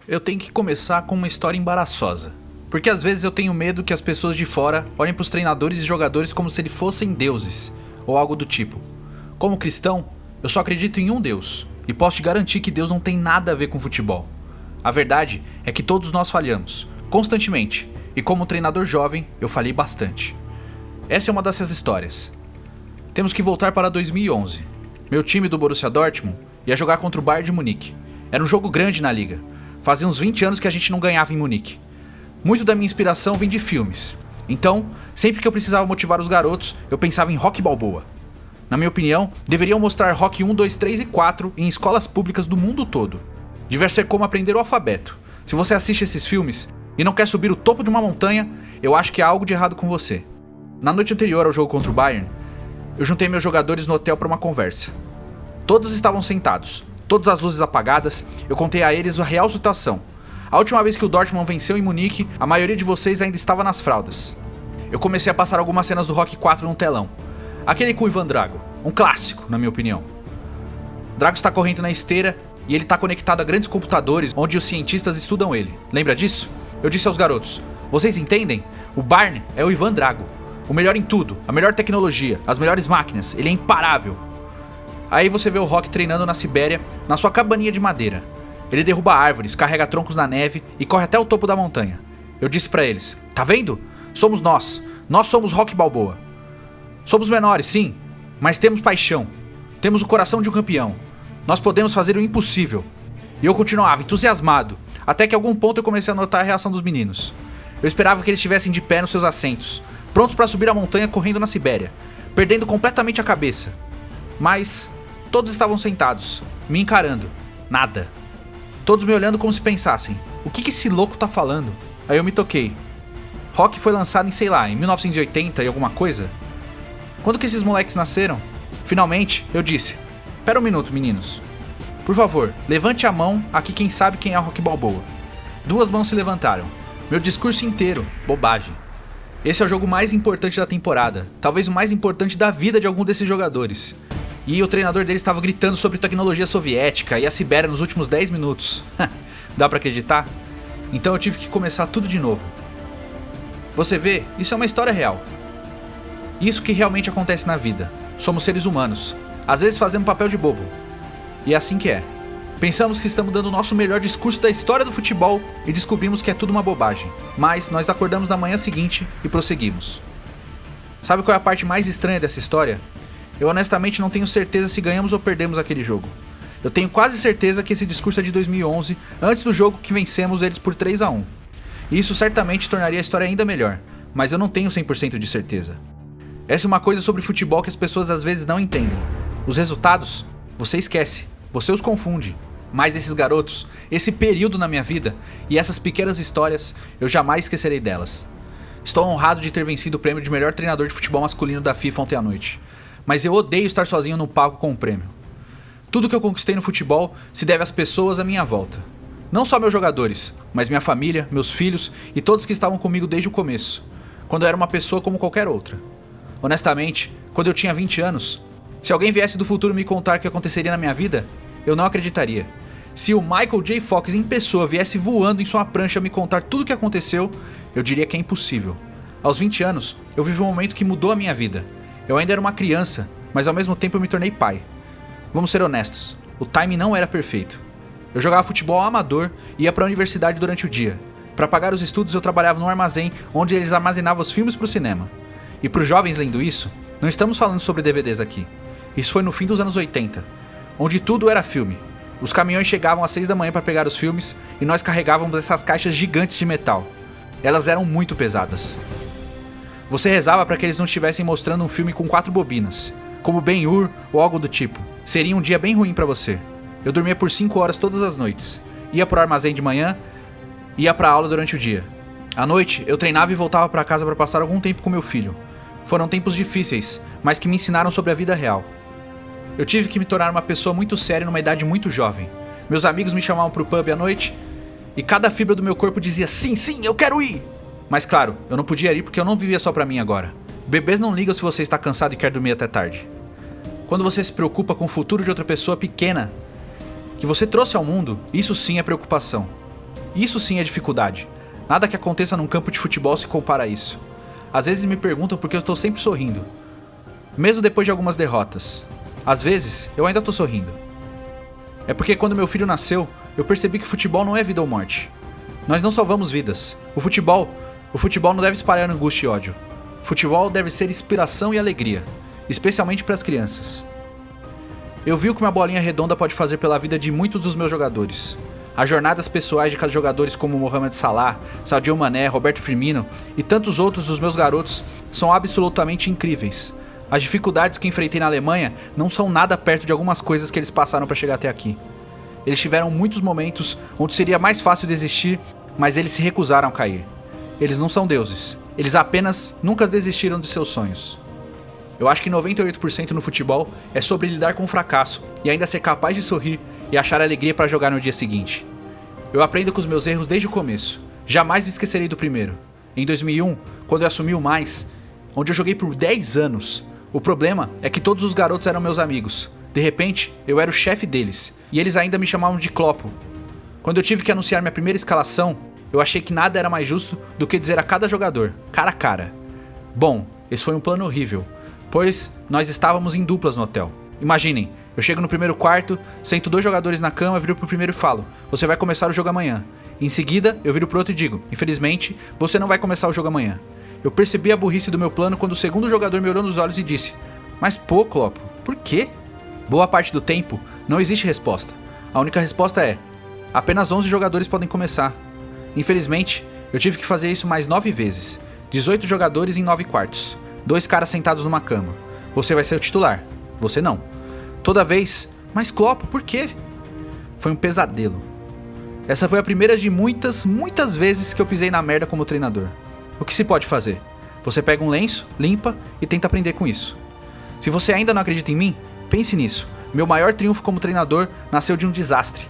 Eu tenho que começar com uma história embaraçosa. Porque às vezes eu tenho medo que as pessoas de fora olhem para os treinadores e jogadores como se eles fossem deuses, ou algo do tipo. Como cristão, eu só acredito em um Deus, e posso te garantir que Deus não tem nada a ver com futebol. A verdade é que todos nós falhamos, constantemente, e como treinador jovem, eu falhei bastante. Essa é uma dessas histórias. Temos que voltar para 2011. Meu time do Borussia Dortmund ia jogar contra o Bayern de Munique. Era um jogo grande na liga. Fazia uns 20 anos que a gente não ganhava em Munique. Muito da minha inspiração vem de filmes. Então, sempre que eu precisava motivar os garotos, eu pensava em Rocky Balboa. Na minha opinião, deveriam mostrar Rocky 1, 2, 3 e 4 em escolas públicas do mundo todo. Devia ser como aprender o alfabeto. Se você assiste esses filmes e não quer subir o topo de uma montanha, eu acho que há algo de errado com você. Na noite anterior ao jogo contra o Bayern, eu juntei meus jogadores no hotel para uma conversa. Todos estavam sentados, todas as luzes apagadas, eu contei a eles a real situação. A última vez que o Dortmund venceu em Munique, a maioria de vocês ainda estava nas fraldas. Eu comecei a passar algumas cenas do Rocky 4 no telão. Aquele com o Ivan Drago, um clássico, na minha opinião. Drago está correndo na esteira e ele está conectado a grandes computadores onde os cientistas estudam ele. Lembra disso? Eu disse aos garotos, vocês entendem? O Barney é o Ivan Drago. O melhor em tudo, a melhor tecnologia, as melhores máquinas, ele é imparável. Aí você vê o Rocky treinando na Sibéria, na sua cabaninha de madeira. Ele derruba árvores, carrega troncos na neve e corre até o topo da montanha. Eu disse pra eles, tá vendo? Somos nós somos Rocky Balboa. Somos menores, sim, mas temos paixão. Temos o coração de um campeão. Nós podemos fazer o impossível. E eu continuava entusiasmado, até que a algum ponto eu comecei a notar a reação dos meninos. Eu esperava que eles estivessem de pé nos seus assentos, prontos para subir a montanha correndo na Sibéria, perdendo completamente a cabeça. Mas todos estavam sentados, me encarando. Nada. Todos me olhando como se pensassem, o que esse louco tá falando? Aí eu me toquei. Rocky foi lançado em, sei lá, em 1980 e alguma coisa? Quando que esses moleques nasceram? Finalmente, eu disse, pera um minuto, meninos. Por favor, levante a mão aqui quem sabe quem é Rocky Balboa. 2 mãos se levantaram. Meu discurso inteiro, bobagem. Esse é o jogo mais importante da temporada, talvez o mais importante da vida de algum desses jogadores. E o treinador dele estava gritando sobre tecnologia soviética e a Sibéria nos últimos 10 minutos. Dá pra acreditar? Então eu tive que começar tudo de novo. Você vê, isso é uma história real. Isso que realmente acontece na vida. Somos seres humanos. Às vezes fazemos papel de bobo. E é assim que é. Pensamos que estamos dando o nosso melhor discurso da história do futebol e descobrimos que é tudo uma bobagem. Mas nós acordamos na manhã seguinte e prosseguimos. Sabe qual é a parte mais estranha dessa história? Eu honestamente não tenho certeza se ganhamos ou perdemos aquele jogo. Eu tenho quase certeza que esse discurso é de 2011, antes do jogo que vencemos eles por 3-1. E isso certamente tornaria a história ainda melhor, mas eu não tenho 100% de certeza. Essa é uma coisa sobre futebol que as pessoas às vezes não entendem. Os resultados, você esquece, você os confunde. Mas esses garotos, esse período na minha vida e essas pequenas histórias, eu jamais esquecerei delas. Estou honrado de ter vencido o prêmio de melhor treinador de futebol masculino da FIFA ontem à noite. Mas eu odeio estar sozinho no palco com o prêmio. Tudo que eu conquistei no futebol se deve às pessoas à minha volta. Não só meus jogadores, mas minha família, meus filhos e todos que estavam comigo desde o começo, quando eu era uma pessoa como qualquer outra. Honestamente, quando eu tinha 20 anos, se alguém viesse do futuro me contar o que aconteceria na minha vida, eu não acreditaria. Se o Michael J. Fox em pessoa viesse voando em sua prancha me contar tudo o que aconteceu, eu diria que é impossível. Aos 20 anos, eu vivi um momento que mudou a minha vida. Eu ainda era uma criança, mas ao mesmo tempo eu me tornei pai. Vamos ser honestos, o timing não era perfeito. Eu jogava futebol amador e ia para a universidade durante o dia. Para pagar os estudos eu trabalhava num armazém onde eles armazenavam os filmes para o cinema. E para os jovens lendo isso, não estamos falando sobre DVDs aqui. Isso foi no fim dos anos 80, onde tudo era filme. Os caminhões chegavam às 6 da manhã para pegar os filmes e nós carregávamos essas caixas gigantes de metal. Elas eram muito pesadas. Você rezava para que eles não estivessem mostrando um filme com 4 bobinas, como Ben-Hur ou algo do tipo. Seria um dia bem ruim para você. Eu dormia por 5 horas todas as noites. Ia pro armazém de manhã, ia pra aula durante o dia. À noite, eu treinava e voltava para casa para passar algum tempo com meu filho. Foram tempos difíceis, mas que me ensinaram sobre a vida real. Eu tive que me tornar uma pessoa muito séria numa idade muito jovem. Meus amigos me chamavam pro pub à noite e cada fibra do meu corpo dizia sim, eu quero ir! Mas claro, eu não podia ir porque eu não vivia só pra mim agora. Bebês não ligam se você está cansado e quer dormir até tarde. Quando você se preocupa com o futuro de outra pessoa pequena que você trouxe ao mundo, isso sim é preocupação. Isso sim é dificuldade. Nada que aconteça num campo de futebol se compara a isso. Às vezes me perguntam por que eu estou sempre sorrindo, mesmo depois de algumas derrotas. Às vezes, eu ainda estou sorrindo. É porque quando meu filho nasceu, eu percebi que futebol não é vida ou morte. Nós não salvamos vidas. O futebol não deve espalhar angústia e ódio. Futebol deve ser inspiração e alegria, especialmente para as crianças. Eu vi o que uma bolinha redonda pode fazer pela vida de muitos dos meus jogadores. As jornadas pessoais de cada jogadores como Mohamed Salah, Sadio Mané, Roberto Firmino e tantos outros dos meus garotos são absolutamente incríveis. As dificuldades que enfrentei na Alemanha não são nada perto de algumas coisas que eles passaram para chegar até aqui. Eles tiveram muitos momentos onde seria mais fácil desistir, mas eles se recusaram a cair. Eles não são deuses, eles apenas nunca desistiram de seus sonhos. Eu acho que 98% no futebol é sobre lidar com o fracasso e ainda ser capaz de sorrir e achar alegria para jogar no dia seguinte. Eu aprendo com os meus erros desde o começo. Jamais me esquecerei do primeiro. Em 2001, quando eu assumi o Mais, onde eu joguei por 10 anos, o problema é que todos os garotos eram meus amigos. De repente, eu era o chefe deles, e eles ainda me chamavam de Klopo. Quando eu tive que anunciar minha primeira escalação, eu achei que nada era mais justo do que dizer a cada jogador, cara a cara: bom, esse foi um plano horrível, pois nós estávamos em duplas no hotel. Imaginem, eu chego no primeiro quarto, sento 2 jogadores na cama, viro pro primeiro e falo: você vai começar o jogo amanhã. Em seguida, eu viro pro outro e digo: infelizmente, você não vai começar o jogo amanhã. Eu percebi a burrice do meu plano quando o segundo jogador me olhou nos olhos e disse: mas pô, Klopp, por quê? Boa parte do tempo, não existe resposta. A única resposta é: apenas 11 jogadores podem começar. Infelizmente, eu tive que fazer isso mais 9 vezes. 18 jogadores em 9 quartos. 2 caras sentados numa cama. Você vai ser o titular. Você não. Toda vez: mas Klopp, por quê? Foi um pesadelo. Essa foi a primeira de muitas vezes que eu pisei na merda como treinador. O que se pode fazer? Você pega um lenço, limpa e tenta aprender com isso. Se você ainda não acredita em mim, pense nisso. Meu maior triunfo como treinador nasceu de um desastre.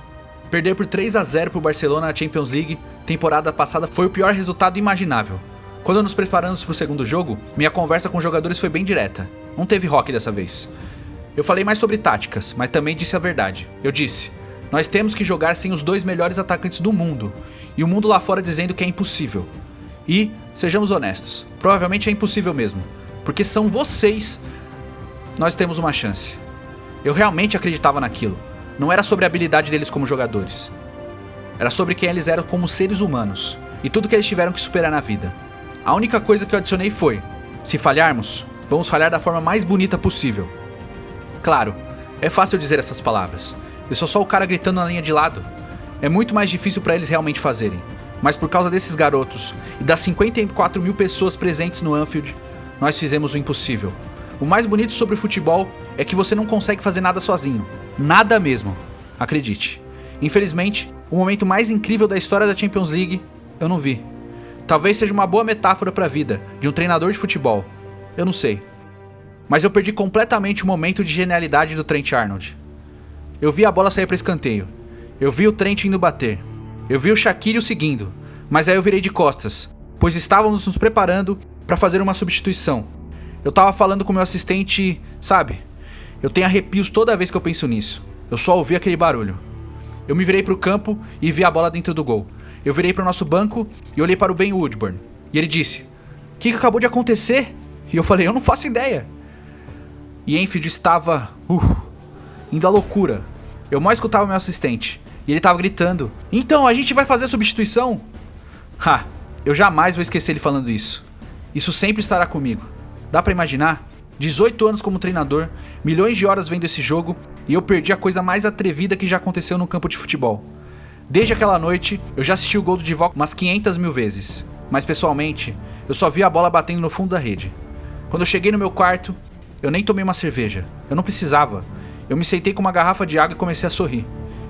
Perder por 3-0 pro Barcelona na Champions League, temporada passada, foi o pior resultado imaginável. Quando nos preparamos pro segundo jogo, minha conversa com os jogadores foi bem direta. Não teve rock dessa vez. Eu falei mais sobre táticas, mas também disse a verdade. Eu disse: nós temos que jogar sem os 2 melhores atacantes do mundo, e o mundo lá fora dizendo que é impossível. E, sejamos honestos, provavelmente é impossível mesmo, porque são vocês. Nós temos uma chance. Eu realmente acreditava naquilo. Não era sobre a habilidade deles como jogadores. Era sobre quem eles eram como seres humanos, e tudo que eles tiveram que superar na vida. A única coisa que eu adicionei foi: se falharmos, vamos falhar da forma mais bonita possível. Claro, é fácil dizer essas palavras. Eu sou só o cara gritando na linha de lado. É muito mais difícil para eles realmente fazerem. Mas por causa desses garotos e das 54 mil pessoas presentes no Anfield, nós fizemos o impossível. O mais bonito sobre o futebol é que você não consegue fazer nada sozinho. Nada mesmo. Acredite. Infelizmente, o momento mais incrível da história da Champions League, eu não vi. Talvez seja uma boa metáfora para a vida de um treinador de futebol. Eu não sei. Mas eu perdi completamente o momento de genialidade do Trent Arnold. Eu vi a bola sair para escanteio. Eu vi o Trent indo bater. Eu vi o Shaqiri o seguindo. Mas aí eu virei de costas, pois estávamos nos preparando para fazer uma substituição. Eu tava falando com meu assistente, sabe? Eu tenho arrepios toda vez que eu penso nisso. Eu só ouvi aquele barulho. Eu me virei pro campo e vi a bola dentro do gol. Eu virei pro nosso banco e olhei para o Ben Woodburn. E ele disse: o que acabou de acontecer? E eu falei: eu não faço ideia. E Enfield estava indo à loucura. Eu mal escutava meu assistente. E ele tava gritando: então, a gente vai fazer a substituição? Eu jamais vou esquecer ele falando isso. Isso sempre estará comigo. Dá pra imaginar? 18 anos como treinador, milhões de horas vendo esse jogo, e eu perdi a coisa mais atrevida que já aconteceu no campo de futebol. Desde aquela noite, eu já assisti o gol do Divock umas 500 mil vezes. Mas pessoalmente, eu só vi a bola batendo no fundo da rede. Quando eu cheguei no meu quarto, eu nem tomei uma cerveja. Eu não precisava. Eu me sentei com uma garrafa de água e comecei a sorrir.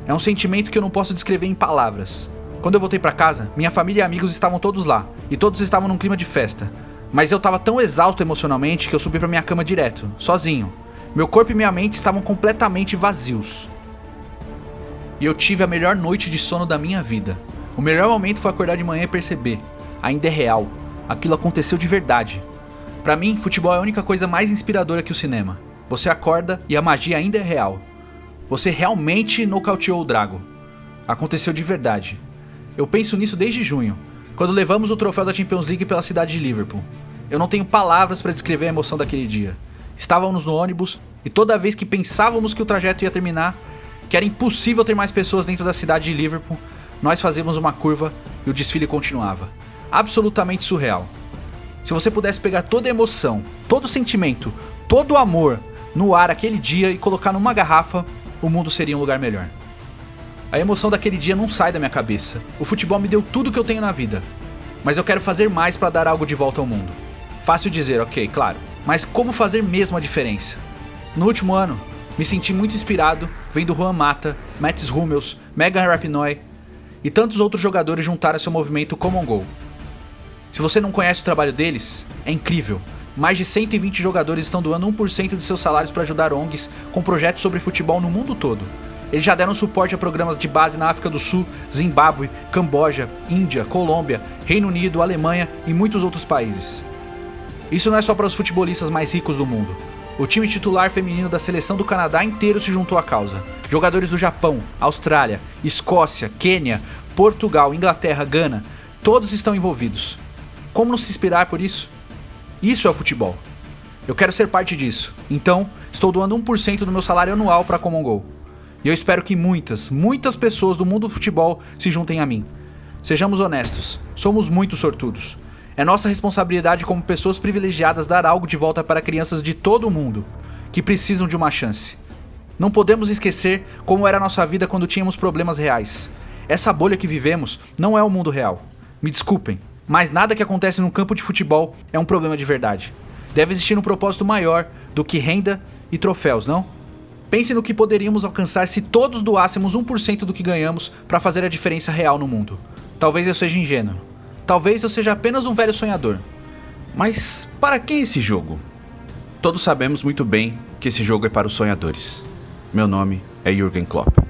É um sentimento que eu não posso descrever em palavras. Quando eu voltei pra casa, minha família e amigos estavam todos lá, e todos estavam num clima de festa. Mas eu tava tão exausto emocionalmente que eu subi pra minha cama direto, sozinho. Meu corpo e minha mente estavam completamente vazios. E eu tive a melhor noite de sono da minha vida. O melhor momento foi acordar de manhã e perceber: ainda é real. Aquilo aconteceu de verdade. Pra mim, futebol é a única coisa mais inspiradora que o cinema. Você acorda e a magia ainda é real. Você realmente nocauteou o Drago. Aconteceu de verdade. Eu penso nisso desde junho, quando levamos o troféu da Champions League pela cidade de Liverpool. Eu não tenho palavras para descrever a emoção daquele dia. Estávamos no ônibus e toda vez que pensávamos que o trajeto ia terminar, que era impossível ter mais pessoas dentro da cidade de Liverpool, nós fazíamos uma curva e o desfile continuava. Absolutamente surreal. Se você pudesse pegar toda a emoção, todo o sentimento, todo o amor no ar aquele dia e colocar numa garrafa, o mundo seria um lugar melhor. A emoção daquele dia não sai da minha cabeça. O futebol me deu tudo que eu tenho na vida. Mas eu quero fazer mais para dar algo de volta ao mundo. Fácil dizer, ok, claro. Mas como fazer mesmo a diferença? No último ano, me senti muito inspirado vendo Juan Mata, Mats Hummels, Megan Rapinoe e tantos outros jogadores juntarem seu movimento Common Goal. Se você não conhece o trabalho deles, é incrível. Mais de 120 jogadores estão doando 1% de seus salários para ajudar ONGs com projetos sobre futebol no mundo todo. Eles já deram suporte a programas de base na África do Sul, Zimbábue, Camboja, Índia, Colômbia, Reino Unido, Alemanha e muitos outros países. Isso não é só para os futebolistas mais ricos do mundo. O time titular feminino da seleção do Canadá inteiro se juntou à causa. Jogadores do Japão, Austrália, Escócia, Quênia, Portugal, Inglaterra, Gana, todos estão envolvidos. Como não se inspirar por isso? Isso é o futebol. Eu quero ser parte disso. Então, estou doando 1% do meu salário anual para Common Goal. E eu espero que muitas pessoas do mundo do futebol se juntem a mim. Sejamos honestos, somos muito sortudos. É nossa responsabilidade como pessoas privilegiadas dar algo de volta para crianças de todo o mundo, que precisam de uma chance. Não podemos esquecer como era a nossa vida quando tínhamos problemas reais. Essa bolha que vivemos não é o mundo real. Me desculpem, mas nada que acontece num campo de futebol é um problema de verdade. Deve existir um propósito maior do que renda e troféus, não? Pense no que poderíamos alcançar se todos doássemos 1% do que ganhamos para fazer a diferença real no mundo. Talvez eu seja ingênuo. Talvez eu seja apenas um velho sonhador. Mas para que esse jogo? Todos sabemos muito bem que esse jogo é para os sonhadores. Meu nome é Jürgen Klopp.